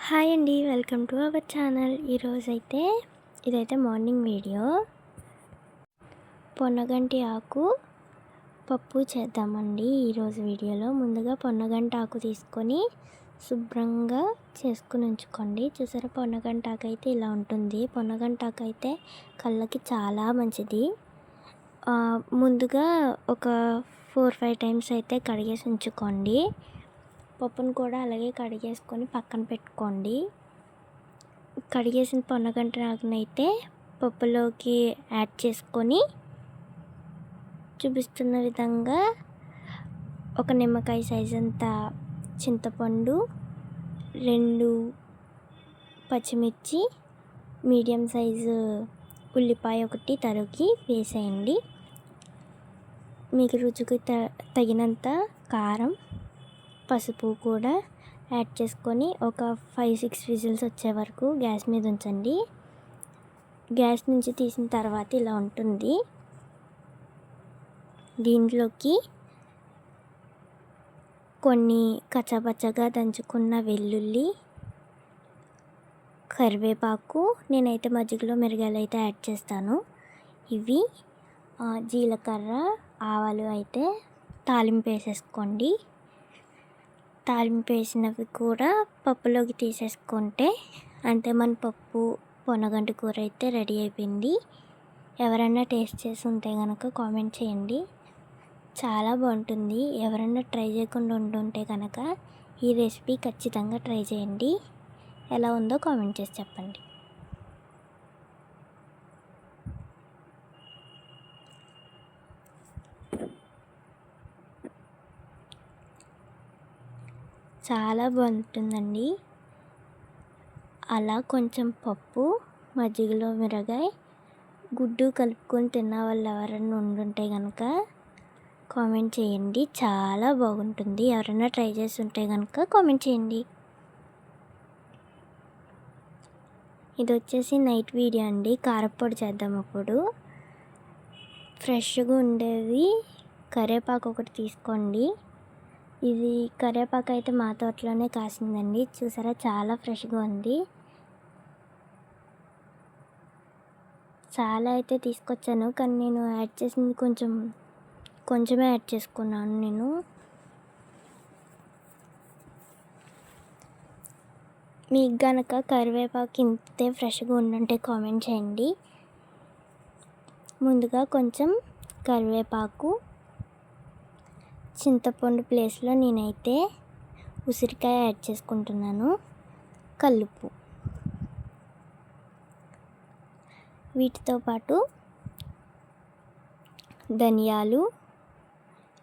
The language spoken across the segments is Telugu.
హాయ్ అండి, వెల్కమ్ టు అవర్ ఛానల్. ఈరోజైతే ఇదైతే మార్నింగ్ వీడియో. పొన్నగంటి ఆకు పప్పు చేద్దామండి ఈరోజు వీడియోలో. ముందుగా పొన్నగంటి ఆకు తీసుకొని శుభ్రంగా చేసుకుని ఉంచుకోండి. చూసారా, పొన్నగంటి ఆకు అయితే ఇలా ఉంటుంది. పొన్నగంటి ఆకు అయితే కళ్ళకి చాలా మంచిది. ముందుగా ఒక 4-5 టైమ్స్ అయితే కడిగేసి ఉంచుకోండి. పప్పును కూడా అలాగే కడిగేసుకొని పక్కన పెట్టుకోండి. కడిగేసిన పొన్నగంటి ఆకునైతే పప్పులోకి యాడ్ చేసుకొని చూపిస్తున్న విధంగా ఒక నిమ్మకాయ సైజ్ అంత చింతపండు, 2 పచ్చిమిర్చి, మీడియం సైజు ఉల్లిపాయ ఒకటి తరుగి వేసేయండి. మీకు రుచికి తగినంత కారం, పసుపు కూడా యాడ్ చేసుకొని ఒక 5-6 విజిల్స్ వచ్చే వరకు గ్యాస్ మీద ఉంచండి. గ్యాస్ నుంచి తీసిన తర్వాత ఇలా ఉంటుంది. దీంట్లోకి కొన్ని కచ్చాపచ్చగా దంచుకున్న వెల్లుల్లి, కరివేపాకు, నేనైతే మజ్జిగలో మిరియాలు అయితే యాడ్ చేస్తాను. ఇవి జీలకర్ర, ఆవాలు అయితే తాలింపు వేసేసుకోండి. తాలింపు వేసినవి కూడా పప్పులోకి తీసేసుకుంటే అంతే, మన పప్పు పొన్నగంటి కూర అయితే రెడీ అయిపోయింది. ఎవరైనా టేస్ట్ చేసి ఉంటే కనుక కామెంట్ చేయండి, చాలా బాగుంటుంది. ఎవరైనా ట్రై చేయకుండా ఉంటుంటే కనుక ఈ రెసిపీ ఖచ్చితంగా ట్రై చేయండి. ఎలా ఉందో కామెంట్ చేసి చెప్పండి. చాలా బాగుంటుందండి. అలా కొంచెం పప్పు, మజ్జిగలో మిరగాయ, గుడ్డు కలుపుకొని తిన్న వాళ్ళు ఎవరైనా ఉండుంటే కనుక కామెంట్ చేయండి, చాలా బాగుంటుంది. ఎవరైనా ట్రై చేసి ఉంటే కనుక కామెంట్ చేయండి. ఇది వచ్చేసి నైట్ వీడియో అండి. కారప్పొడి చేద్దాం. అప్పుడు ఫ్రెష్గా ఉండేవి కరివేపాకు ఒకటి తీసుకోండి. ఇది కరివేపాకు అయితే మా తోటలోనే కాసిందండి. చూసారా, చాలా ఫ్రెష్గా ఉంది. చాలా అయితే తీసుకొచ్చాను, కానీ నేను యాడ్ చేసింది కొంచెమే యాడ్ చేసుకున్నాను నేను. మీకు గనక కరివేపాకు ఇంతే ఫ్రెష్గా ఉండుంటే కామెంట్ చేయండి. ముందుగా కొంచెం కరివేపాకు, చింతపండు ప్లేస్లో నేనైతే ఉసిరికాయ యాడ్ చేసుకుంటున్నాను, కల్లుప్పు. వీటితో పాటు ధనియాలు,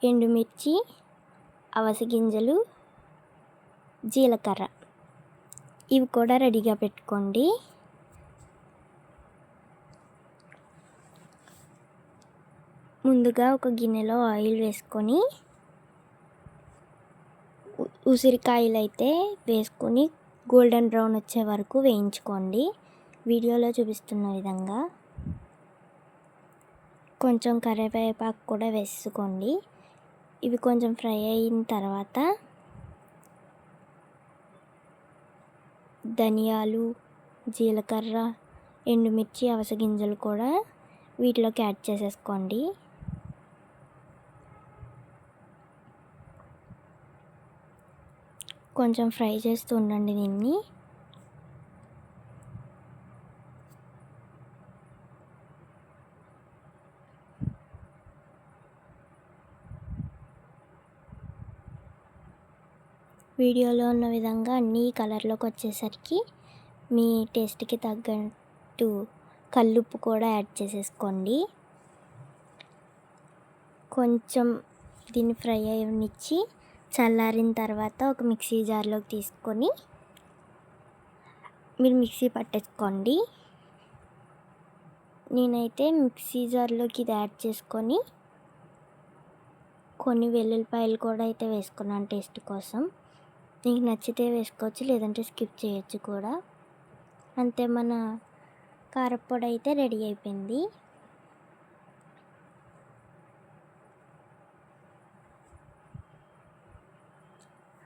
ఎండుమిర్చి, అవిసె గింజలు, జీలకర్ర ఇవి కూడా రెడీగా పెట్టుకోండి. ముందుగా ఒక గిన్నెలో ఆయిల్ వేసుకొని ఉసిరికాయలు అయితే వేసుకొని గోల్డెన్ బ్రౌన్ వచ్చే వరకు వేయించుకోండి. వీడియోలో చూపిస్తున్న విధంగా కొంచెం కరివేపాకు కూడా వేసుకోండి. ఇవి కొంచెం ఫ్రై అయిన తర్వాత ధనియాలు, జీలకర్ర, ఎండుమిర్చి, అవిసె గింజలు కూడా వీటిలోకి యాడ్ చేసేసుకోండి. కొంచెం ఫ్రై చేస్తూ ఉండండి దీన్ని. వీడియోలో ఉన్న విధంగా అన్నీ కలర్లోకి వచ్చేసరికి మీ టేస్ట్కి తగ్గట్టు కల్లుప్పు కూడా యాడ్ చేసేసుకోండి. కొంచెం దీన్ని ఫ్రై అయ్యనిచ్చి చల్లారిన తర్వాత ఒక మిక్సీ జార్లోకి తీసుకొని మీరు మిక్సీ పట్టేసుకోండి. నేనైతే మిక్సీ జార్లోకి ఇది యాడ్ చేసుకొని కొన్ని వెల్లుల్లిపాయలు కూడా అయితే వేసుకున్నాను టేస్ట్ కోసం. మీకు నచ్చితే వేసుకోవచ్చు, లేదంటే స్కిప్ చేయొచ్చు కూడా. అంతే, మన కారప్పొడి అయితే రెడీ అయిపోయింది.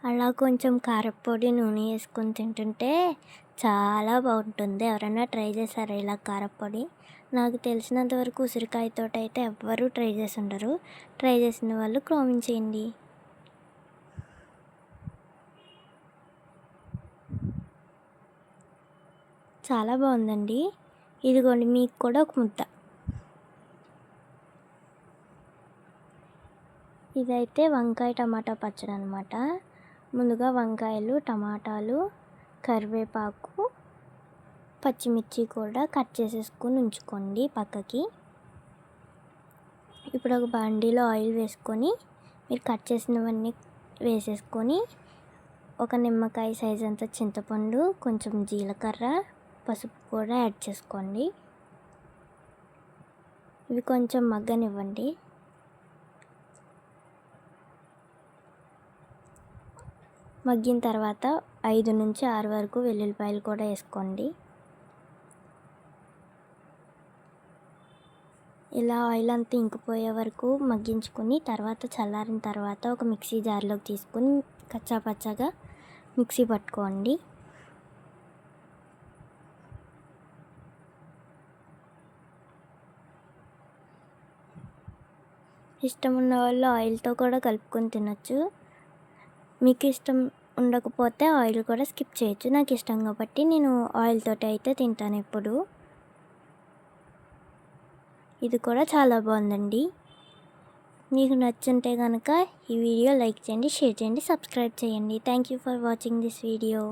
అలా కొంచెం కారప్పొడి నూనె వేసుకొని తింటుంటే చాలా బాగుంటుంది. ఎవరైనా ట్రై చేశారా ఇలా కారప్పొడి? నాకు తెలిసినంత వరకు ఉసిరికాయతోటి అయితే ఎవ్వరూ ట్రై చేసి ఉండరు. ట్రై చేసిన వాళ్ళు కామెంట్ చేయండి. చాలా బాగుందండి. ఇదిగోండి మీకు కూడా ఒక ముద్ద. ఇదైతే వంకాయ టమాటా పచ్చడి అనమాట. ముందుగా వంకాయలు, టమాటాలు, కరివేపాకు, పచ్చిమిర్చి కూడా కట్ చేసేసుకొని ఉంచుకోండి పక్కకి. ఇప్పుడు ఒక బాండీలో ఆయిల్ వేసుకొని మీరు కట్ చేసినవన్నీ వేసేసుకొని ఒక నిమ్మకాయ సైజ్ అంత చింతపండు, కొంచెం జీలకర్ర, పసుపు కూడా యాడ్ చేసుకోండి. ఇవి కొంచెం మగ్గనివ్వండి. మగ్గిన తర్వాత 5 నుంచి 6 వరకు వెల్లుల్లిపాయలు కూడా వేసుకోండి. ఇలా ఆయిల్ అంతా ఇంకిపోయే వరకు మగ్గించుకొని తర్వాత చల్లారిన తర్వాత ఒక మిక్సీ జార్లోకి తీసుకొని కచ్చాపచ్చాగా మిక్సీ పట్టుకోండి. ఇష్టం ఉన్న వాళ్ళు ఆయిల్తో కూడా కలుపుకొని తినొచ్చు. మీకు ఇష్టం ఉండకపోతే ఆయిల్ కూడా స్కిప్ చేయొచ్చు. నాకు ఇష్టం కాబట్టి నేను ఆయిల్ తోటి అయితే తింటాను ఎప్పుడు. ఇది కూడా చాలా బాగుందండి. మీకు నచ్చుంటే కనుక ఈ వీడియో లైక్ చేయండి, షేర్ చేయండి, సబ్స్క్రైబ్ చేయండి. Thank you for watching this video.